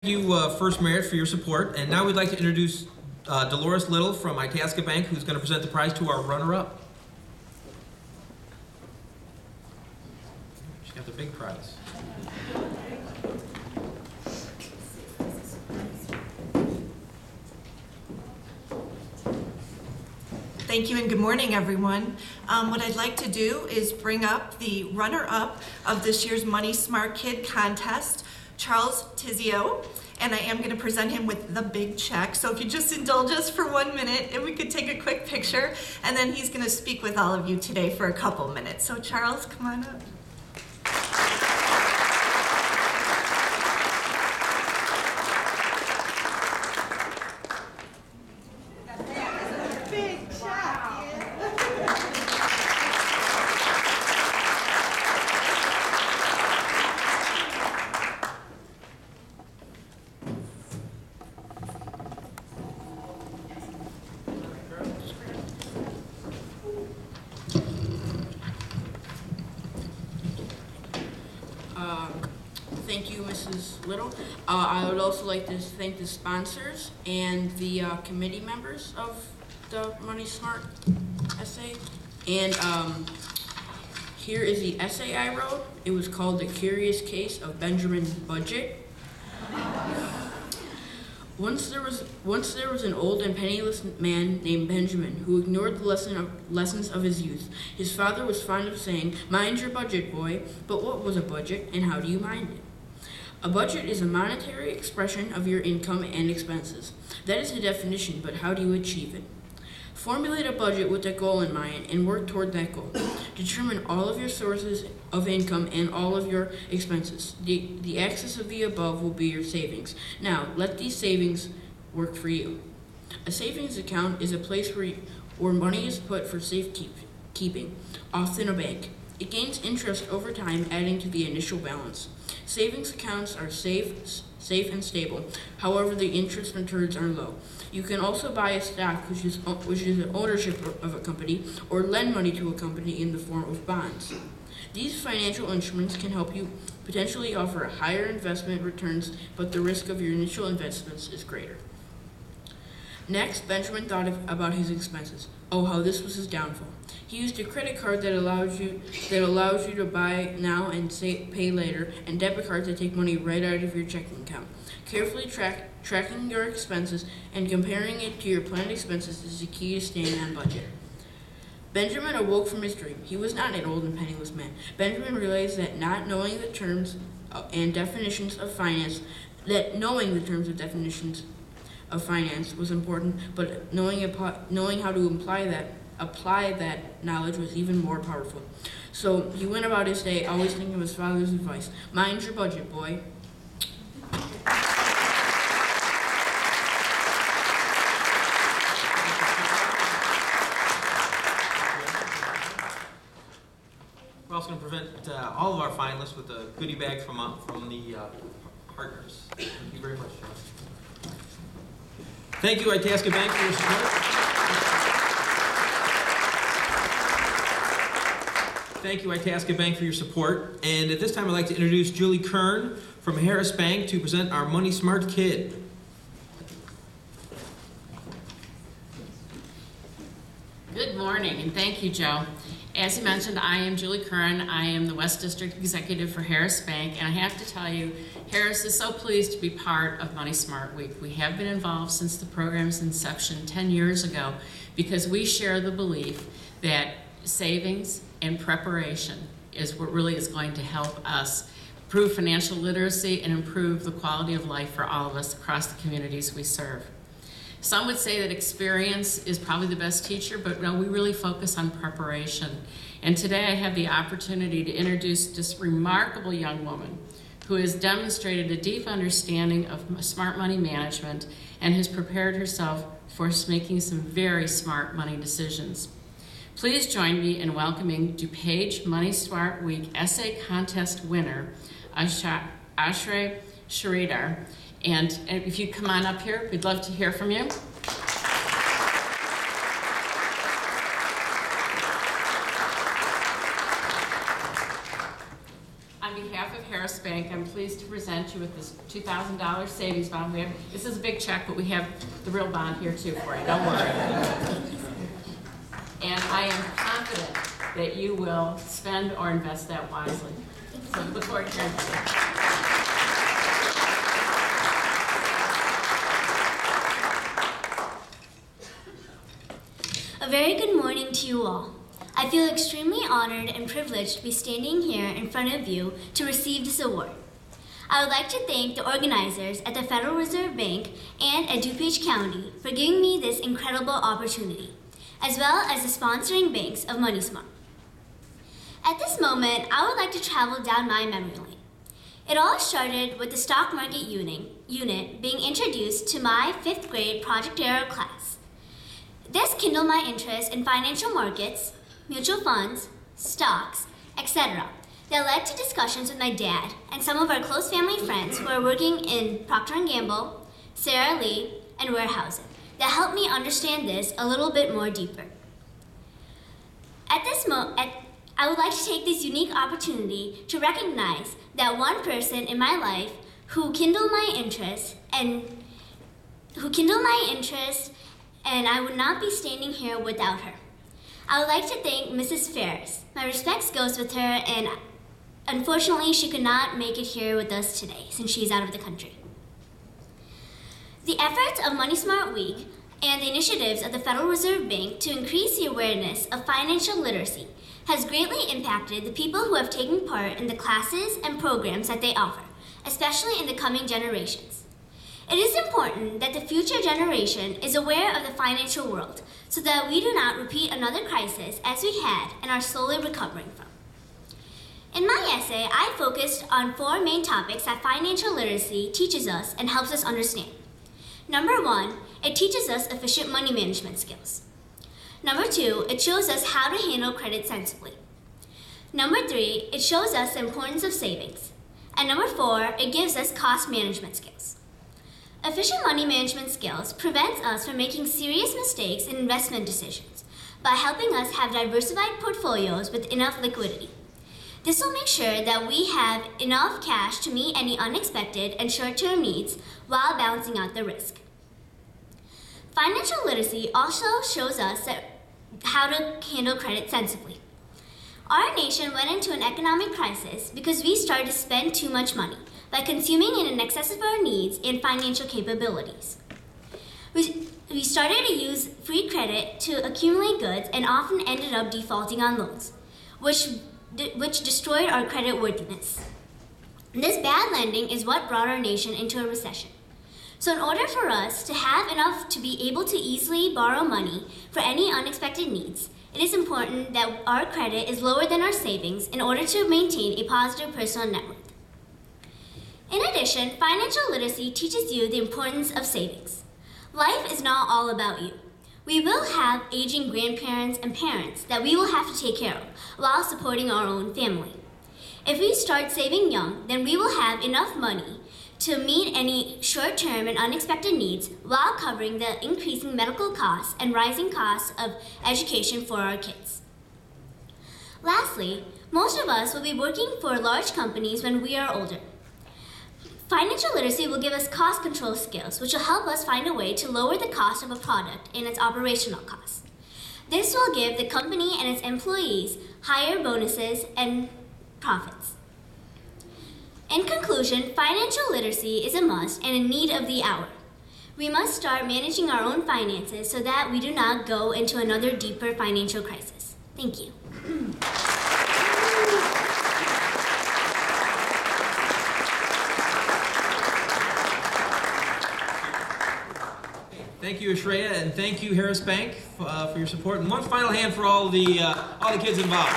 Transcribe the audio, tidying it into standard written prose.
you, First Merit, for your support. And now we'd like to introduce Dolores Little from Itasca Bank, who's going to present the prize to our runner-up. She got the big prize. Thank you and good morning, everyone. What I'd like to do is bring up the runner-up of this year's Money Smart Kid contest, Charles Tizio, and I am going to present him with the big check. So if you just indulge us for 1 minute and we could take a quick picture, and then he's going to speak with all of you today for a couple minutes. So Charles, come on up. Thank you, Mrs. Little. I would also like to thank the sponsors and the committee members of the Money Smart essay. And here is the essay I wrote. It was called The Curious Case of Benjamin's Budget. Once there was an old and penniless man named Benjamin who ignored the lessons of his youth. His father was fond of saying, "Mind your budget, boy." But what was a budget, and how do you mind it? A budget is a monetary expression of your income and expenses. That is the definition, but how do you achieve it? Formulate a budget with a goal in mind and work toward that goal. Determine all of your sources of income and all of your expenses. The axis of the above will be your savings. Now, let these savings work for you. A savings account is a place where money is put for safekeeping, often a bank. It gains interest over time, adding to the initial balance. Savings accounts are safe and stable. However, the interest returns are low. You can also buy a stock, which is an ownership of a company, or lend money to a company in the form of bonds. These financial instruments can help you potentially offer higher investment returns, but the risk of your initial investments is greater. Next, Benjamin thought about his expenses. Oh, how this was his downfall. He used a credit card that allows you to buy now and pay later, and debit cards that take money right out of your checking account. Carefully tracking your expenses and comparing it to your planned expenses is the key to staying on budget. Benjamin awoke from his dream. He was not an old and penniless man. Benjamin realized that knowing the terms and definitions of finance was important, but knowing how to apply that knowledge was even more powerful. So he went about his day, always thinking of his father's advice. Mind your budget, boy. We're also going to present all of our finalists with a goodie bag from the partners. Thank you very much, John. Thank you, Itasca Bank, for your support. Thank you, Itasca Bank, for your support. And at this time, I'd like to introduce Julie Kern from Harris Bank to present our Money Smart Kid. Good morning, and thank you, Joe. As you mentioned, I am Julie Kern. I am the West District Executive for Harris Bank, and I have to tell you, Harris is so pleased to be part of Money Smart Week. We have been involved since the program's inception 10 years ago because we share the belief that savings and preparation is what really is going to help us improve financial literacy and improve the quality of life for all of us across the communities we serve. Some would say that experience is probably the best teacher, but no, we really focus on preparation. And today I have the opportunity to introduce this remarkable young woman who has demonstrated a deep understanding of smart money management and has prepared herself for making some very smart money decisions. Please join me in welcoming DuPage Money Smart Week Essay Contest winner, Ashray Sharidar. And if you come on up here, we'd love to hear from you. On behalf of Harris Bank, I'm pleased pleased to present you with this $2,000 savings bond. This is a big check, but we have the real bond here too for you, don't worry. And I am confident that you will spend or invest that wisely. So we look forward to hearing from you. A very good morning to you all. I feel extremely honored and privileged to be standing here in front of you to receive this award. I would like to thank the organizers at the Federal Reserve Bank and at DuPage County for giving me this incredible opportunity, as well as the sponsoring banks of Money Smart. At this moment, I would like to travel down my memory lane. It all started with the stock market unit being introduced to my 5th grade Project Era class. This kindled my interest in financial markets, mutual funds, stocks, etc. that led to discussions with my dad and some of our close family friends who are working in Procter & Gamble, Sara Lee, and Weyerhaeuser that helped me understand this a little bit more deeper. I would like to take this unique opportunity to recognize that one person in my life who kindled my interest and I would not be standing here without her. I would like to thank Mrs. Ferris. My respects goes with her, and unfortunately she could not make it here with us today since she's out of the country. The efforts of Money Smart Week and the initiatives of the Federal Reserve Bank to increase the awareness of financial literacy has greatly impacted the people who have taken part in the classes and programs that they offer, especially in the coming generations. It is important that the future generation is aware of the financial world so that we do not repeat another crisis as we had and are slowly recovering from. In my essay, I focused on 4 main topics that financial literacy teaches us and helps us understand. Number 1, it teaches us efficient money management skills. Number 2, it shows us how to handle credit sensibly. Number 3, it shows us the importance of savings. And number 4, it gives us cost management skills. Efficient money management skills prevents us from making serious mistakes in investment decisions by helping us have diversified portfolios with enough liquidity. This will make sure that we have enough cash to meet any unexpected and short-term needs while balancing out the risk. Financial literacy also shows us how to handle credit sensibly. Our nation went into an economic crisis because we started to spend too much money by consuming in excess of our needs and financial capabilities. We started to use free credit to accumulate goods and often ended up defaulting on loans, which destroyed our credit worthiness. This bad lending is what brought our nation into a recession. So in order for us to have enough to be able to easily borrow money for any unexpected needs, it is important that our credit is lower than our savings in order to maintain a positive personal net worth. In addition, financial literacy teaches you the importance of savings. Life is not all about you. We will have aging grandparents and parents that we will have to take care of while supporting our own family. If we start saving young, then we will have enough money to meet any short-term and unexpected needs while covering the increasing medical costs and rising costs of education for our kids. Lastly, most of us will be working for large companies when we are older. Financial literacy will give us cost control skills, which will help us find a way to lower the cost of a product and its operational costs. This will give the company and its employees higher bonuses and profits. In conclusion, financial literacy is a must and a need of the hour. We must start managing our own finances so that we do not go into another deeper financial crisis. Thank you. Thank you, Ashreya, and thank you, Harris Bank, for your support. And one final hand for all the kids involved.